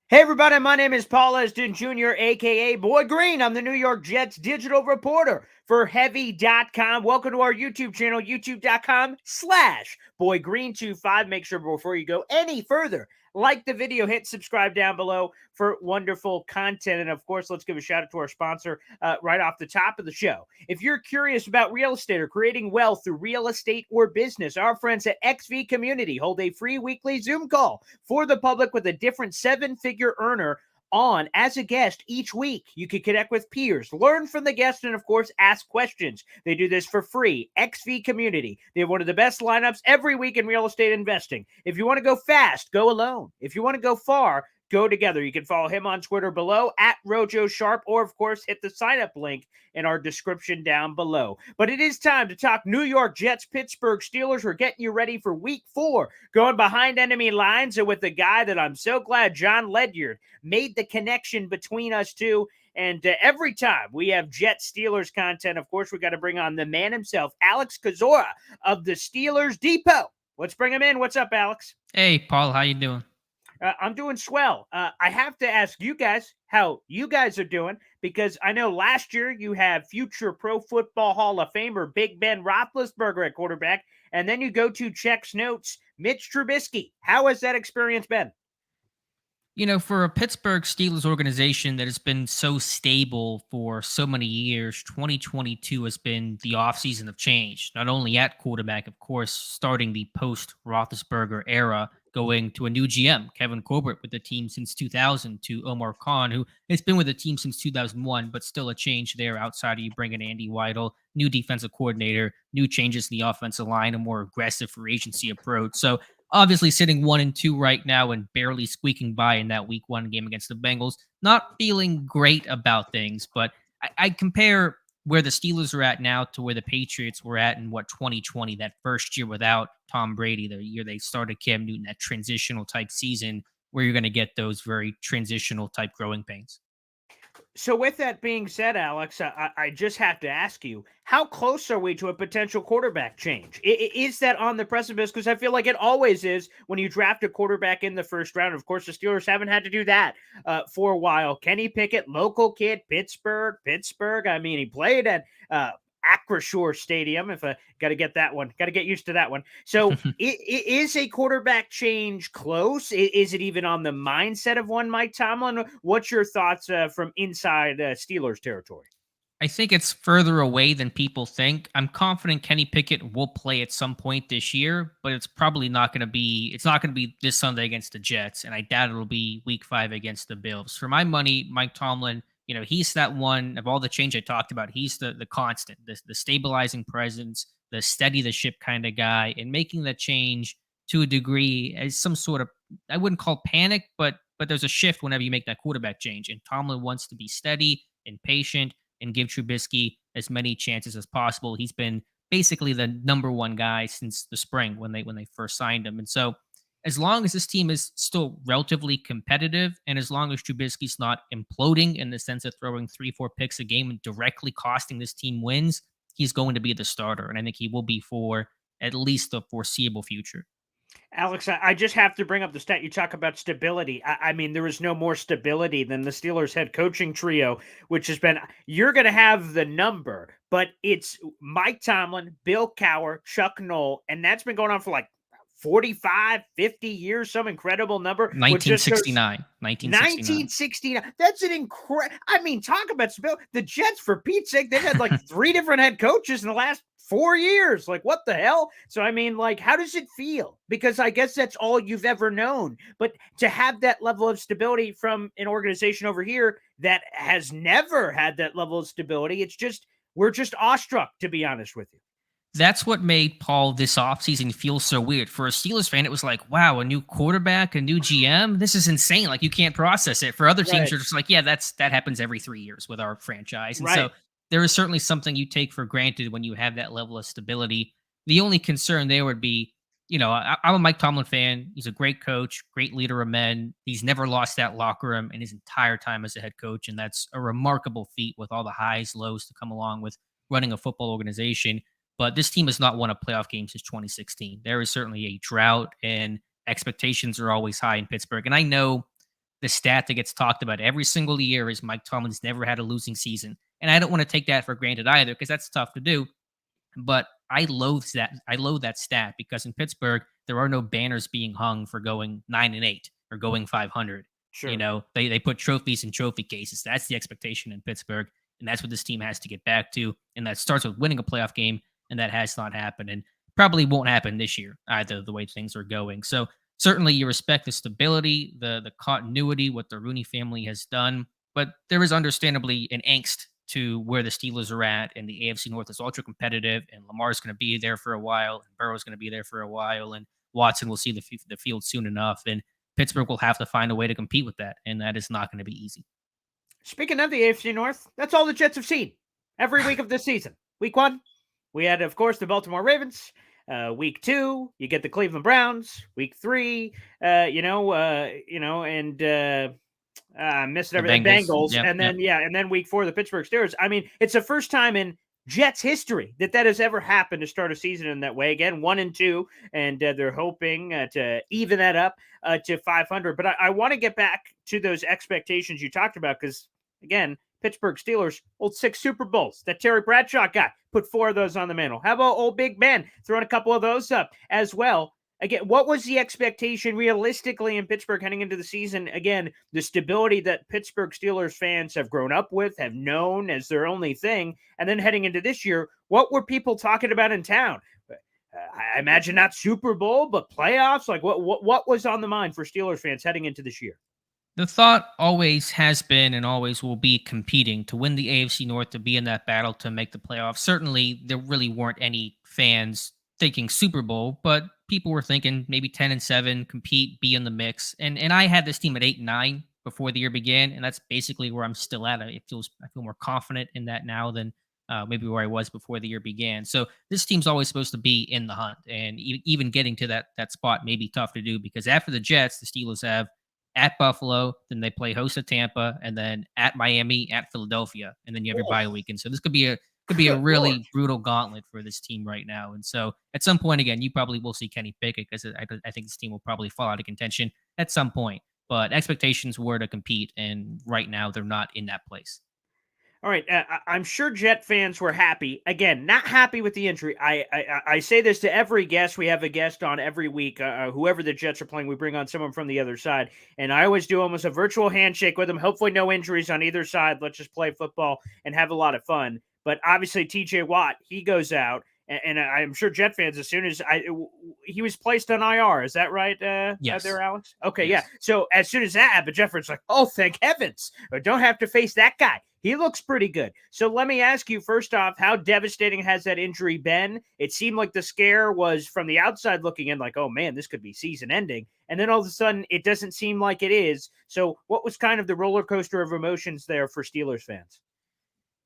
Hey everybody, my name is Paul Esden Jr., aka Boy Green. I'm the New York Jets digital reporter for Heavy.com. Welcome to our YouTube channel, youtube.com/BoyGreen25. Make sure before you go any further, like the video, hit subscribe down below for wonderful content. And of course, let's give a shout out to our sponsor right off the top of the show. If you're curious about real estate or creating wealth through real estate or business, our friends at XV Community hold a free weekly Zoom call for the public with a different seven-figure earner on as a guest each week. You can connect with peers, learn from the guests, and of course, ask questions. They do this for free. XV Community. They have one of the best lineups every week in real estate investing. If you want to go fast, go alone. If you want to go far, go together. You can follow him on Twitter below at Rojo Sharp, or of course, hit the sign up link in our description down below. But it is time to talk New York Jets, Pittsburgh Steelers. We're getting you ready for week 4, going behind enemy lines, and with the guy that I'm so glad John Ledyard made the connection between us two. And every time we have Jets Steelers content, of course, we got to bring on the man himself, Alex Kozora of the Steelers Depot. Let's bring him in. What's up, Alex? Hey, Paul, how you doing? I'm doing swell. I have to ask you guys how you guys are doing, because I know last year you had future Pro Football Hall of Famer Big Ben Roethlisberger at quarterback, and then you go to Check's notes, Mitch Trubisky. How has that experience been? You know, for a Pittsburgh Steelers organization that has been so stable for so many years, 2022 has been the offseason of change, not only at quarterback, of course, starting the post Roethlisberger era, going to a new GM, Kevin Colbert, with the team since 2000, to Omar Khan, who has been with the team since 2001, but still a change there outside of you bringing Andy Weidel, new defensive coordinator, new changes in the offensive line, a more aggressive free agency approach. So obviously sitting 1-2 right now and barely squeaking by in that week 1 game against the Bengals. Not feeling great about things, but I compare where the Steelers are at now to where the Patriots were at in 2020, that first year without Tom Brady, the year they started Cam Newton, that transitional type season where you're going to get those very transitional type growing pains. So, with that being said, Alex, I just have to ask you, how close are we to a potential quarterback change? Is that on the precipice? Because I feel like it always is when you draft a quarterback in the first round. Of course, the Steelers haven't had to do that for a while. Kenny Pickett, local kid, Pittsburgh. I mean, he played at Acrisure Stadium. If I got to get that one, got to get used to that one. So, is a quarterback change close? Is it even on the mindset of one Mike Tomlin? What's your thoughts from inside Steelers territory? I think it's further away than people think. I'm confident Kenny Pickett will play at some point this year, but it's probably not going to be. It's not going to be this Sunday against the Jets, and I doubt it'll be Week 5 against the Bills. For my money, Mike Tomlin, he's that one of all the change I talked about. He's the constant, the stabilizing presence, the steady the ship kind of guy, and making that change to a degree as some sort of, I wouldn't call panic, but there's a shift whenever you make that quarterback change, and Tomlin wants to be steady and patient and give Trubisky as many chances as possible. He's been basically the number one guy since the spring when they first signed him. And so as long as this team is still relatively competitive, and as long as Trubisky's not imploding in the sense of throwing 3-4 picks a game and directly costing this team wins, he's going to be the starter. And I think he will be for at least the foreseeable future. Alex, I just have to bring up the stat. You talk about stability. I mean, there is no more stability than the Steelers head coaching trio, which has been, you're going to have the number, but it's Mike Tomlin, Bill Cowher, Chuck Noll, and that's been going on for like 45, 50 years, some incredible number. Which just goes 1969. 1969. That's an incredible. I mean, talk about stability. The Jets, for Pete's sake, they've had like 3 different head coaches in the last 4 years. Like, what the hell? So, I mean, like, how does it feel? Because I guess that's all you've ever known. But to have that level of stability from an organization over here that has never had that level of stability, it's just, we're just awestruck, to be honest with you. That's what made Paul this offseason feel so weird. For a Steelers fan, it was like, wow, a new quarterback, a new GM. This is insane. Like, you can't process it. For other teams, you're just like, yeah, that happens every 3 years with our franchise. And so there is certainly something you take for granted when you have that level of stability. The only concern there would be, I'm a Mike Tomlin fan. He's a great coach, great leader of men. He's never lost that locker room in his entire time as a head coach. And that's a remarkable feat with all the highs, lows to come along with running a football organization. But this team has not won a playoff game since 2016. There is certainly a drought, and expectations are always high in Pittsburgh. And I know the stat that gets talked about every single year is Mike Tomlin's never had a losing season. And I don't want to take that for granted either, because that's tough to do. But I loathe that. I loathe that stat because in Pittsburgh there are no banners being hung for going 9-8 or going 500. Sure. They put trophies in trophy cases. That's the expectation in Pittsburgh, and that's what this team has to get back to. And that starts with winning a playoff game, and that has not happened, and probably won't happen this year either. The way things are going, so certainly you respect the stability, the continuity, what the Rooney family has done, but there is understandably an angst to where the Steelers are at, and the AFC North is ultra competitive, and Lamar's going to be there for a while, and Burrow's going to be there for a while, and Watson will see the field soon enough, and Pittsburgh will have to find a way to compete with that, and that is not going to be easy. Speaking of the AFC North, that's all the Jets have seen every week of this season. Week 1, we had, of course, the Baltimore Ravens. Week 2, you get the Cleveland Browns. Week 3, missed The everything. Bengals, Yep, and then yep. and then Week 4, the Pittsburgh Steelers. I mean, it's the first time in Jets history that has ever happened to start a season in that way. Again, 1-2, and they're hoping to even that up to 500. But I want to get back to those expectations you talked about because, again, Pittsburgh Steelers hold 6 Super Bowls. That Terry Bradshaw guy put 4 of those on the mantle. How about old Big Ben throwing a couple of those up as well? Again, what was the expectation realistically in Pittsburgh heading into the season? Again, the stability that Pittsburgh Steelers fans have grown up with, have known as their only thing. And then heading into this year, what were people talking about in town? I imagine not Super Bowl, but playoffs. Like what was on the mind for Steelers fans heading into this year? The thought always has been and always will be competing to win the AFC North, to be in that battle to make the playoffs. Certainly, there really weren't any fans thinking Super Bowl, but people were thinking maybe 10-7, compete, be in the mix. And I had this team at 8-9 before the year began, and that's basically where I'm still at. I feel more confident in that now than maybe where I was before the year began. So this team's always supposed to be in the hunt, and even getting to that spot may be tough to do because after the Jets, the Steelers have at Buffalo, then they play host to Tampa, and then at Miami, at Philadelphia, and then you have your bye weekend. So this could be a Good Lord. really brutal gauntlet for this team right now. And so at some point, again, you probably will see Kenny Pickett because I think this team will probably fall out of contention at some point. But expectations were to compete, and right now they're not in that place. All right, I'm sure Jet fans were happy. Again, not happy with the injury. I say this to every guest. We have a guest on every week. Whoever the Jets are playing, we bring on someone from the other side. And I always do almost a virtual handshake with them. Hopefully no injuries on either side. Let's just play football and have a lot of fun. But obviously TJ Watt, he goes out. And I'm sure Jet fans, as soon as he was placed on IR, is that right? Yes. There, Alex. Okay, Yes. yeah. So as soon as that happened, Jet fans like, oh, thank heavens, I don't have to face that guy. He looks pretty good. So let me ask you first off, how devastating has that injury been? It seemed like the scare was from the outside looking in, like, oh man, this could be season ending, and then all of a sudden, it doesn't seem like it is. So what was kind of the roller coaster of emotions there for Steelers fans?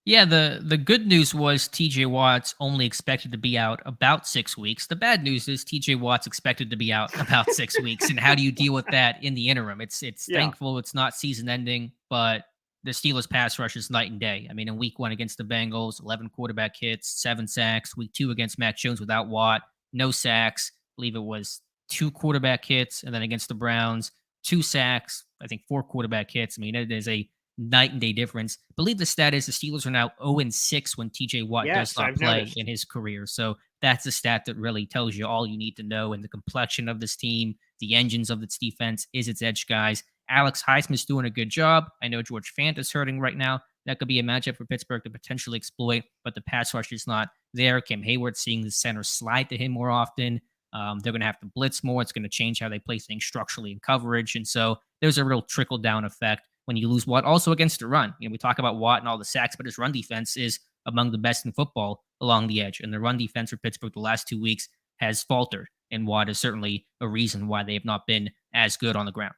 Yeah, the good news was TJ Watt's only expected to be out about 6 weeks. The bad news is TJ Watt's expected to be out about 6 weeks. And how do you deal with that in the interim? It's thankful it's not season ending, but the Steelers pass rush is night and day. I mean, in week 1 against the Bengals, 11 quarterback hits, 7 sacks. Week 2 against Mac Jones without Watt, no sacks. I believe it was 2 quarterback hits. And then against the Browns, 2 sacks, I think 4 quarterback hits. I mean, it is a night and day difference. I believe the stat is the Steelers are now 0-6 when TJ Watt does not play in his career. So that's a stat that really tells you all you need to know. And the complexion of this team, the engines of its defense, is its edge guys. Alex Highsmith's doing a good job. I know George Fant is hurting right now. That could be a matchup for Pittsburgh to potentially exploit, but the pass rush is not there. Cam Hayward seeing the center slide to him more often. They're going to have to blitz more. It's going to change how they play things structurally in coverage. And so there's a real trickle down effect when you lose Watt. Also against the run. We talk about Watt and all the sacks, but his run defense is among the best in football along the edge. And the run defense for Pittsburgh the last 2 weeks has faltered. And Watt is certainly a reason why they have not been as good on the ground.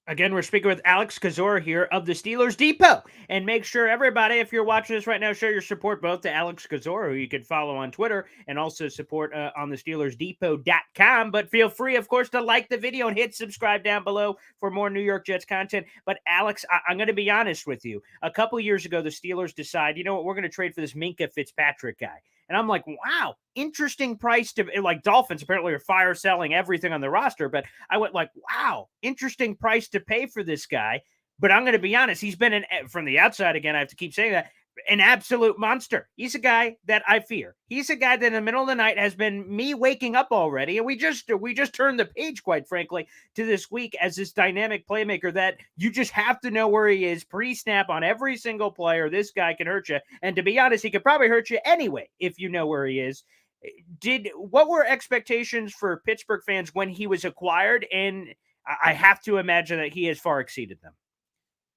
Again, we're speaking with Alex Kozora here of the Steelers Depot. And make sure everybody, if you're watching this right now, show your support both to Alex Kozora, who you can follow on Twitter, and also support on the SteelersDepot.com. But feel free, of course, to like the video and hit subscribe down below for more New York Jets content. But Alex, I'm going to be honest with you. A couple years ago, the Steelers decide, you know what, we're going to trade for this Minkah Fitzpatrick guy. And I'm like, wow, interesting price to like Dolphins apparently are fire selling everything on the roster. But I went like, wow, interesting price to pay for this guy. But I'm going to be honest, he's been from the outside again. I have to keep saying that an absolute monster. He's a guy that I fear. He's a guy that in the middle of the night has been me waking up already, and we just turned the page, quite frankly, to this week as this dynamic playmaker that you just have to know where he is pre-snap on every single player. This guy can hurt you, and to be honest, he could probably hurt you anyway if you know where he is. What were expectations for Pittsburgh fans when he was acquired? And I have to imagine that he has far exceeded them.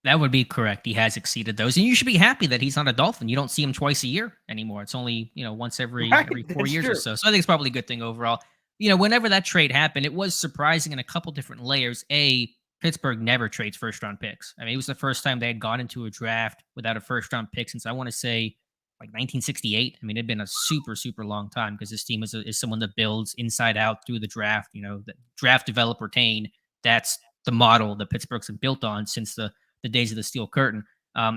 That would be correct. He has exceeded those, and you should be happy that he's not a Dolphin. You don't see him twice a year anymore. It's only once every 4 years or so. So I think it's probably a good thing overall. Whenever that trade happened, it was surprising in a couple different layers. Pittsburgh never trades first round picks. I mean, it was the first time they had gone into a draft without a first round pick since I want to say like 1968. I mean, it'd been a super, super long time because this team is someone that builds inside out through the draft. The draft, develop, retain. That's the model that Pittsburgh's been built on since the days of the Steel Curtain.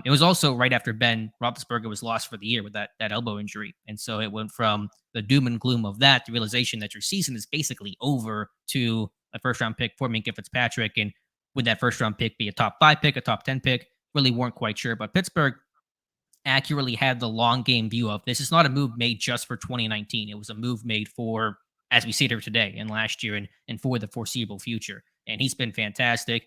It was also right after Ben Roethlisberger was lost for the year with that elbow injury. And so it went from the doom and gloom of that, the realization that your season is basically over, to a first-round pick for Minkah Fitzpatrick. And would that first-round pick be a top 5 pick, a top 10 pick? Really weren't quite sure. But Pittsburgh accurately had the long game view of this is not a move made just for 2019. It was a move made for, as we see here today and last year and for the foreseeable future. And he's been fantastic.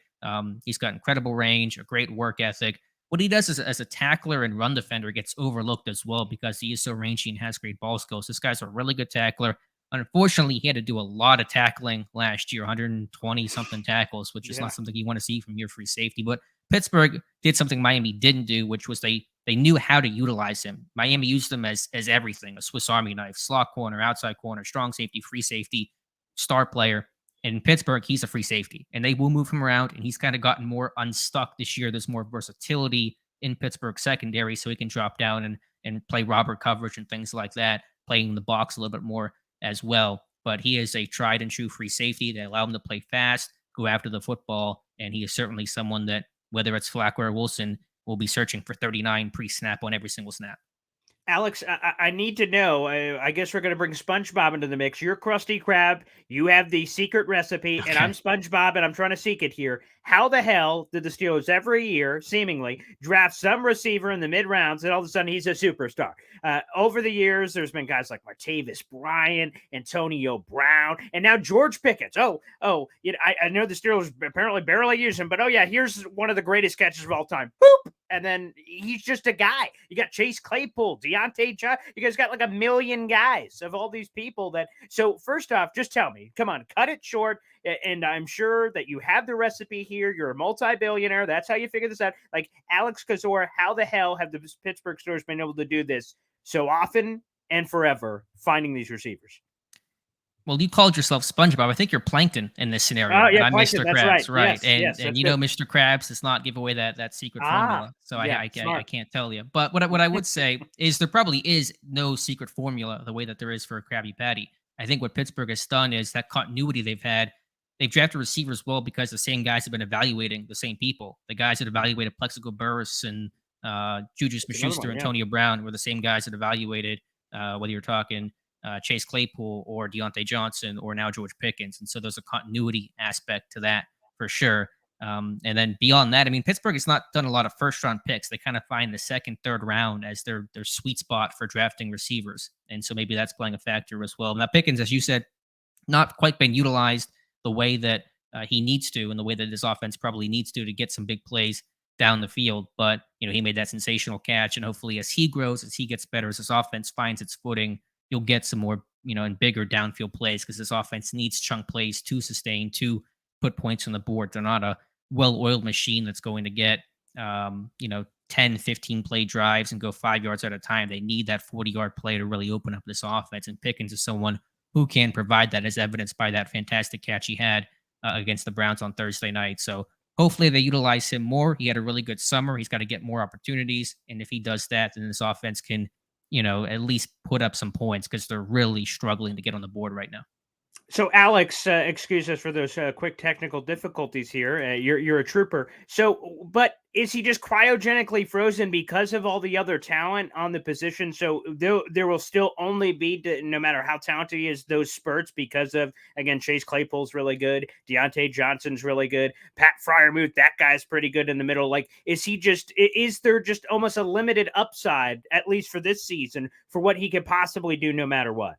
He's got incredible range, a great work ethic. What he does as a tackler and run defender gets overlooked as well because he is so rangy and has great ball skills. This guy's a really good tackler. Unfortunately, he had to do a lot of tackling last year, 120 something tackles, which is not something you want to see from your free safety. But Pittsburgh did something Miami didn't do, which was they knew how to utilize him. Miami used him as everything: a Swiss Army knife, slot corner, outside corner, strong safety, free safety, star player. In Pittsburgh, he's a free safety, and they will move him around, and he's kind of gotten more unstuck this year. There's more versatility in Pittsburgh secondary, so he can drop down and play robber coverage and things like that, playing the box a little bit more as well. But he is a tried and true free safety. They allow him to play fast, go after the football, and he is certainly someone that, whether it's Flacco or Wilson, will be searching for 39 pre-snap on every single snap. Alex, I need to know. I guess we're going to bring SpongeBob into the mix. You're Krusty Krab. You have the secret recipe, and I'm SpongeBob, and I'm trying to seek it here. How the hell did the Steelers every year, seemingly, draft some receiver in the mid-rounds, and all of a sudden he's a superstar? Over the years, there's been guys like Martavis Bryant, Antonio Brown, and now George Pickens. I know the Steelers apparently barely use him, but here's one of the greatest catches of all time. Boop! And then he's just a guy. You got Chase Claypool, Deontay John. You guys got like a million guys of all these people that. So first off, just tell me, come on, cut it short. And I'm sure that you have the recipe here. You're a multi-billionaire. That's how you figure this out. Like Alex Kozora, how the hell have the Pittsburgh Steelers been able to do this so often and forever, finding these receivers? Well, you called yourself SpongeBob. I think you're Plankton in this scenario. Oh, yeah, I'm Plankton, Mr. Krabs, right? Yes, And Mr. Krabs does not give away that secret formula, so I can't tell you. But what I would say is there probably is no secret formula the way that there is for a Krabby Patty. I think what Pittsburgh has done is that continuity they've had. They've drafted receivers well because the same guys have been evaluating the same people. The guys that evaluated Plexico Burris and Juju Smith-Schuster, Antonio Brown were the same guys that evaluated whether you're talking Chase Claypool or Deontay Johnson or now George Pickens. And so there's a continuity aspect to that for sure. And then beyond that, I mean, Pittsburgh has not done a lot of first round picks. They kind of find the second, third round as their sweet spot for drafting receivers. And so maybe that's playing a factor as well. Now, Pickens, as you said, not quite been utilized the way that he needs to and the way that his offense probably needs to get some big plays down the field. But, he made that sensational catch. And hopefully as he grows, as he gets better, as his offense finds its footing, you'll get some more, and bigger downfield plays because this offense needs chunk plays to sustain, to put points on the board. They're not a well-oiled machine that's going to get, 10, 15 play drives and go 5 yards at a time. They need that 40-yard play to really open up this offense. And Pickens is someone who can provide that, as evidenced by that fantastic catch he had against the Browns on Thursday night. So hopefully they utilize him more. He had a really good summer. He's got to get more opportunities. And if he does that, then this offense can, at least put up some points because they're really struggling to get on the board right now. So, Alex, excuse us for those quick technical difficulties here. You're a trooper. So, but is he just cryogenically frozen because of all the other talent on the position? So there will still only be, no matter how talented he is, those spurts because of, again, Chase Claypool's really good, Deontay Johnson's really good, Pat Fryermuth, that guy's pretty good in the middle. Like, is there just almost a limited upside, at least for this season, for what he could possibly do no matter what?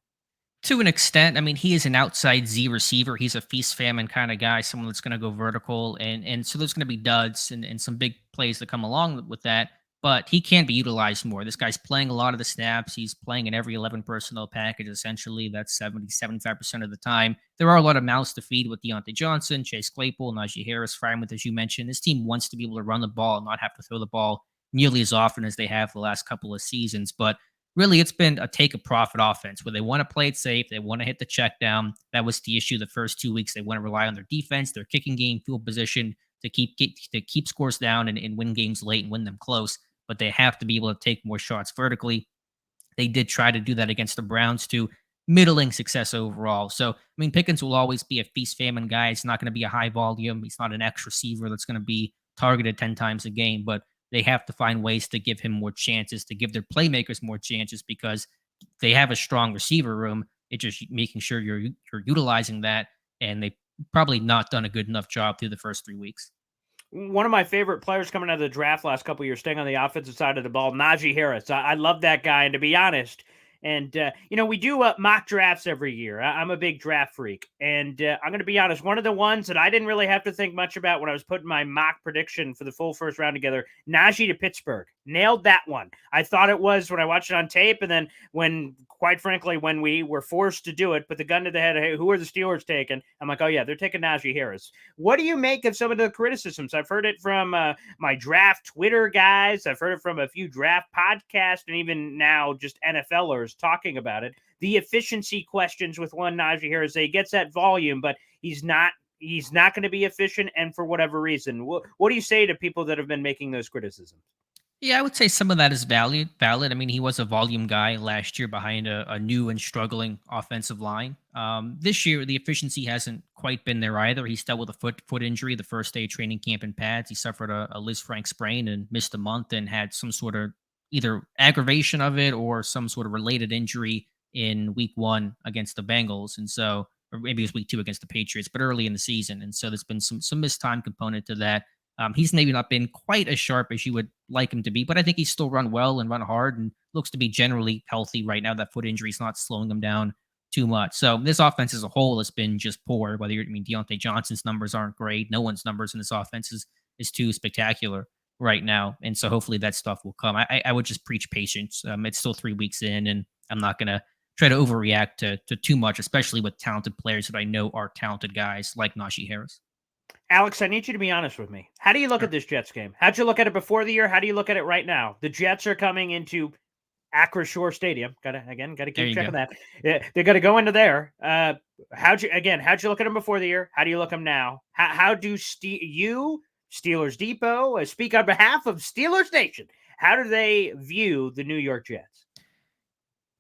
To an extent, I mean, he is an outside Z receiver. He's a feast famine kind of guy, someone that's going to go vertical, and so there's going to be duds and some big plays that come along with that. But he can be utilized more. This guy's playing a lot of the snaps. He's playing in every 11 personnel package, essentially. That's 75% of the time. There are a lot of mouths to feed with Deontay Johnson, Chase Claypool, Najee Harris, Frymouth, as you mentioned. This team wants to be able to run the ball and not have to throw the ball nearly as often as they have the last couple of seasons. But really, it's been a take a profit offense where they want to play it safe. They want to hit the check down. That was the issue the first 2 weeks. They want to rely on their defense, their kicking game, field position to keep scores down and win games late and win them close. But they have to be able to take more shots vertically. They did try to do that against the Browns too. Middling success overall. So, I mean, Pickens will always be a feast famine guy. It's not going to be a high volume. He's not an X receiver that's going to be targeted 10 times a game, but they have to find ways to give him more chances, to give their playmakers more chances because they have a strong receiver room. It's just making sure you're utilizing that, and they probably not done a good enough job through the first 3 weeks. One of my favorite players coming out of the draft last couple of years, staying on the offensive side of the ball, Naji Harris. I love that guy, and to be honest, and we do mock drafts every year. I'm a big draft freak, and I'm going to be honest. One of the ones that I didn't really have to think much about when I was putting my mock prediction for the full first round together, Najee to Pittsburgh, nailed that one. I thought it was when I watched it on tape, and then quite frankly, when we were forced to do it, put the gun to the head, hey, who are the Steelers taking? I'm like, oh yeah, they're taking Najee Harris. What do you make of some of the criticisms? I've heard it from my draft Twitter guys. I've heard it from a few draft podcasts, and even now just NFLers talking about it. The efficiency questions with one Najee Harris. He gets that volume, but he's not going to be efficient, and for whatever reason. What do you say to people that have been making those criticisms? Yeah, I would say some of that is valid. I mean, he was a volume guy last year behind a new and struggling offensive line. This year, the efficiency hasn't quite been there either. He's dealt with a foot injury the first day of training camp in pads. He suffered a Liz Frank sprain and missed a month and had some sort of either aggravation of it or some sort of related injury in week 1 against the Bengals. And so, or maybe it was week 2 against the Patriots, but early in the season. And so there's been some missed time component to that. He's maybe not been quite as sharp as you would like him to be, but I think he's still run well and run hard and looks to be generally healthy right now. That foot injury is not slowing him down too much. So this offense as a whole has been just poor. Deontay Johnson's numbers aren't great. No one's numbers in this offense is too spectacular right now. And so hopefully that stuff will come. I would just preach patience. It's still 3 weeks in, and I'm not going to try to overreact to too much, especially with talented players that I know are talented guys like Najee Harris. Alex, I need you to be honest with me. How do you look Sure. at this Jets game? How'd you look at it before the year? How do you look at it right now? The Jets are coming into Acrisure Stadium. Gotta There keep you checking go. that. Yeah, they're gonna go into there. How'd you look at them before the year? How do you look at them now? How do you Steelers Depot speak on behalf of Steelers Nation? How do they view the New York Jets?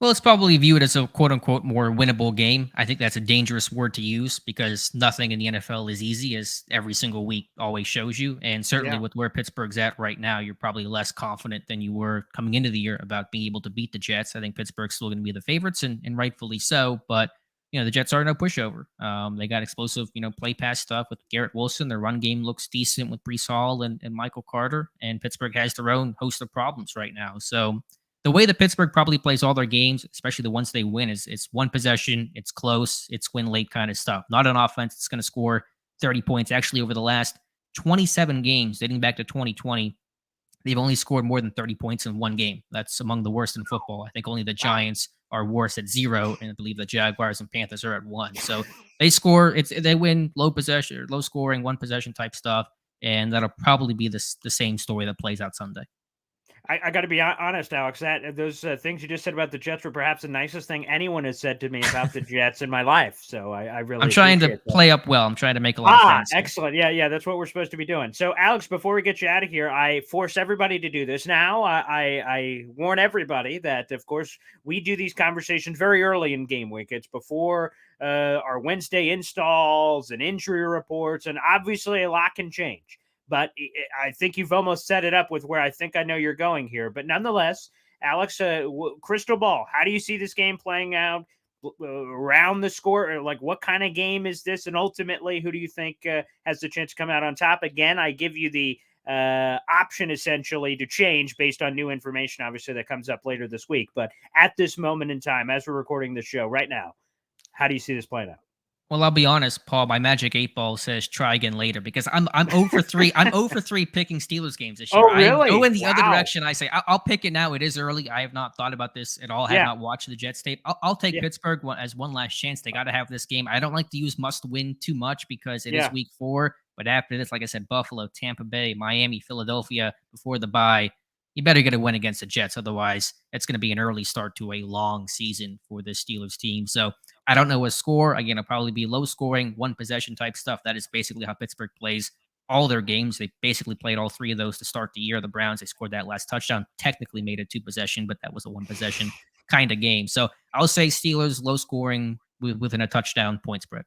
Well, it's probably viewed as a quote unquote more winnable game. I think that's a dangerous word to use because nothing in the NFL is easy, as every single week always shows you. And certainly Yeah. with where Pittsburgh's at right now, you're probably less confident than you were coming into the year about being able to beat the Jets. I think Pittsburgh's still going to be the favorites, and rightfully so. But the Jets are no pushover. They got explosive, play pass stuff with Garrett Wilson. Their run game looks decent with Brees Hall and Michael Carter. And Pittsburgh has their own host of problems right now. So the way that Pittsburgh probably plays all their games, especially the ones they win, is it's one possession, it's close, it's win late kind of stuff. Not an offense that's going to score 30 points. Actually, over the last 27 games, dating back to 2020, they've only scored more than 30 points in one game. That's among the worst in football. I think only the Giants are worse at 0, and I believe the Jaguars and Panthers are at 1. So they win low possession, or low scoring, one possession type stuff, and that'll probably be the same story that plays out Sunday. I got to be honest, Alex. That those things you just said about the Jets were perhaps the nicest thing anyone has said to me about the Jets in my life. So I I'm really trying to appreciate that. play up well. I'm trying to make a lot of friends here. Excellent. Yeah, that's what we're supposed to be doing. So, Alex, before we get you out of here, I force everybody to do this now. I warn everybody that, of course, we do these conversations very early in game week. It's before our Wednesday installs and injury reports, and obviously a lot can change. But I think you've almost set it up with where I think I know you're going here. But nonetheless, Alex, crystal ball, how do you see this game playing out? Around the score, or like what kind of game is this, and ultimately who do you think has the chance to come out on top? Again, I give you the option essentially to change based on new information, obviously, that comes up later this week. But at this moment in time, as we're recording the show right now, how do you see this playing out? Well, I'll be honest, Paul. My magic 8 ball says try again later because I'm 0 for 3. I'm 0 for 3 picking Steelers games this year. Oh, really? I go in the other direction. I say I'll pick it now. It is early. I have not thought about this at all. I have not watched the Jets tape. I'll take Pittsburgh as one last chance. They got to have this game. I don't like to use must win too much because it is week 4. But after this, like I said, Buffalo, Tampa Bay, Miami, Philadelphia before the bye. You better get a win against the Jets. Otherwise, it's going to be an early start to a long season for the Steelers team. So I don't know a score. Again, it'll probably be low scoring, one possession type stuff. That is basically how Pittsburgh plays all their games. They basically played all 3 of those to start the year. The Browns, they scored that last touchdown, technically made it 2 possession, but that was a 1 possession kind of game. So I'll say Steelers low scoring within a touchdown point spread.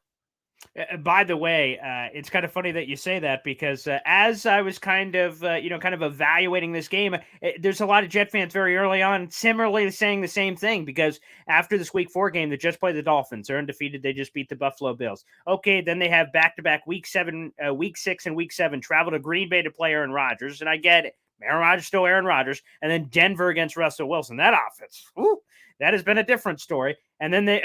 By the way, it's kind of funny that you say that because as I was kind of evaluating this game, there's a lot of Jet fans very early on similarly saying the same thing because after this week 4 game, they just played the Dolphins. They're undefeated. They just beat the Buffalo Bills. Okay, then they have back-to-back week 6 and week 7 travel to Green Bay to play Aaron Rodgers, and I get it. Aaron Rodgers still Aaron Rodgers, and then Denver against Russell Wilson. That offense, that has been a different story. And then they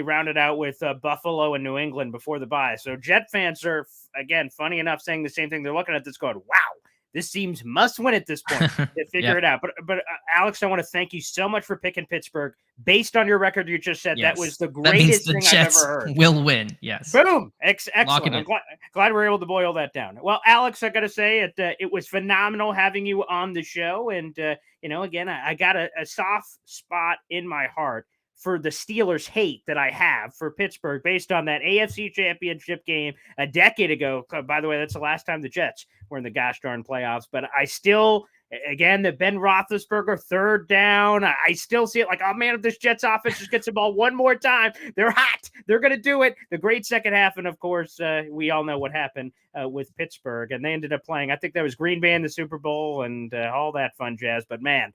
rounded out with Buffalo and New England before the bye. So Jet fans are, again, funny enough, saying the same thing. They're looking at this going, wow, this seems must win at this point. They figure it out. But Alex, I want to thank you so much for picking Pittsburgh. Based on your record you just said, that was the greatest thing Jets I've ever heard. Will win, yes. Boom. Excellent. I'm glad we're able to boil that down. Well, Alex, I got to say, it was phenomenal having you on the show. And, again, I got a soft spot in my heart for the Steelers hate that I have for Pittsburgh based on that AFC Championship game a decade ago. By the way, that's the last time the Jets were in the gosh darn playoffs. But I still, again, the Ben Roethlisberger 3rd down, I still see it like, oh, man, if this Jets offense just gets the ball one more time, they're hot. They're going to do it. The great second half. And, of course, we all know what happened with Pittsburgh. And they ended up playing, I think that was Green Bay in the Super Bowl and all that fun jazz. But, man,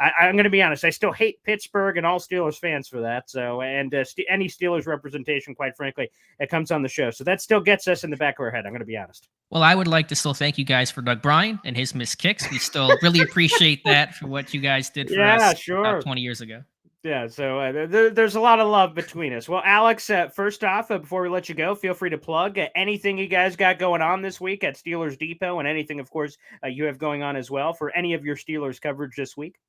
I'm going to be honest. I still hate Pittsburgh and all Steelers fans for that. So, and any Steelers representation, quite frankly, it comes on the show. So that still gets us in the back of our head. I'm going to be honest. Well, I would like to still thank you guys for Doug Bryan and his missed kicks. We still really appreciate that for what you guys did for us about 20 years ago. Yeah, so there's a lot of love between us. Well, Alex, first off, before we let you go, feel free to plug anything you guys got going on this week at Steelers Depot and anything, of course, you have going on as well for any of your Steelers coverage this week.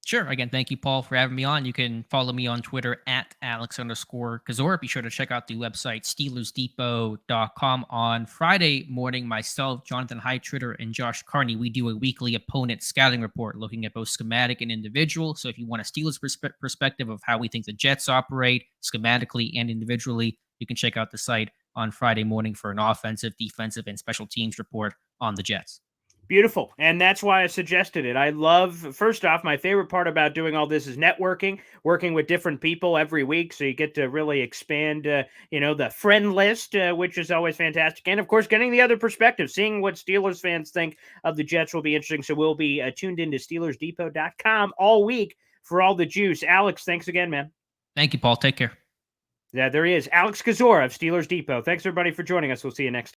Sure. Again, thank you, Paul, for having me on. You can follow me on Twitter at Alex_Kozora. Be sure to check out the website, SteelersDepot.com. On Friday morning, myself, Jonathan Heitritter, and Josh Carney, we do a weekly opponent scouting report looking at both schematic and individual. So if you want a Steelers perspective of how we think the Jets operate schematically and individually, you can check out the site on Friday morning for an offensive, defensive, and special teams report on the Jets. Beautiful. And that's why I suggested it. I love, first off, my favorite part about doing all this is networking, working with different people every week. So you get to really expand, the friend list, which is always fantastic. And of course, getting the other perspective, seeing what Steelers fans think of the Jets will be interesting. So we'll be tuned into SteelersDepot.com all week for all the juice. Alex, thanks again, man. Thank you, Paul. Take care. Yeah, there he is. Alex Kozora of Steelers Depot. Thanks, everybody, for joining us. We'll see you next time.